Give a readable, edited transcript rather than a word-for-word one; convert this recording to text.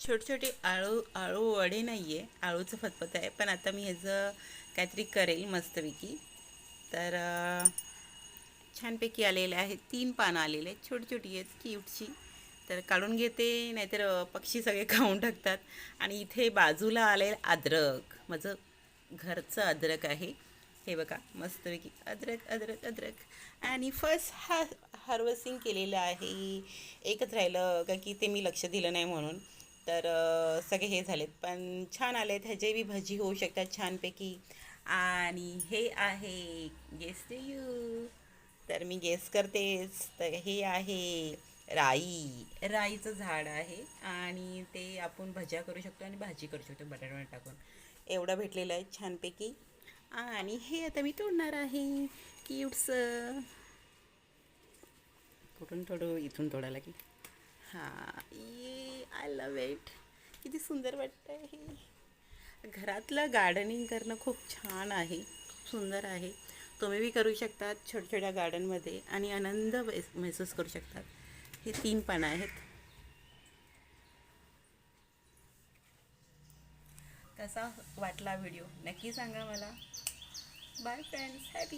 छोटे छोटे आळू वडे नाही आहे, आळूचं फतफत आहे. पण आता मी ह्याचं काहीतरी करेल मस्तपैकी. तर छानपैकी आलेले आहेत. 3 पानं आलेले आहेत, छोटी छोटी आहेत, क्यूटची. तर काढून घेते, नाहीतर पक्षी सगळे खाऊन टाकतात. आणि इथे बाजूला आले अद्रक, माझं घरचं अद्रक आहे. हे बघा मस्तपैकी अद्रक अद्रक अद्रक. आणि फर्स्ट हार्वेस्टिंग केलेलं आहे. एकच राहिलं का की ते मी लक्ष दिलं नाही म्हणून. तर सगळे हे झालेत, पण छान आलेत. ह्याचे बी भजी होऊ शकतात छानपैकी. आणि हे आहे गेस टू यू. तर मी गेस करतेच. तर हे आहे राईचं झाड आहे. आणि ते आपण भज्या करू शकतो आणि भाजी करू शकतो बटाट्यावर टाकून. एवढं भेटलेलं आहे छानपैकी. आणि हे आता मी तोडणार आहे क्यूटचं. कुठून तोडू? इथून तोडायला की. हां, ये आय लव इट. किती सुंदर वाटतं आहे. घरातलं गार्डनिंग करणं खूप छान आहे, खूप सुंदर आहे. तुम्ही बी करू शकतात छोट्या छोट्या गार्डनमध्ये आणि आनंद महसूस करू शकतात. हे 3 पानं आहेत. कसा वाटला व्हिडिओ नक्की सांगा मला. Bye friends, happy.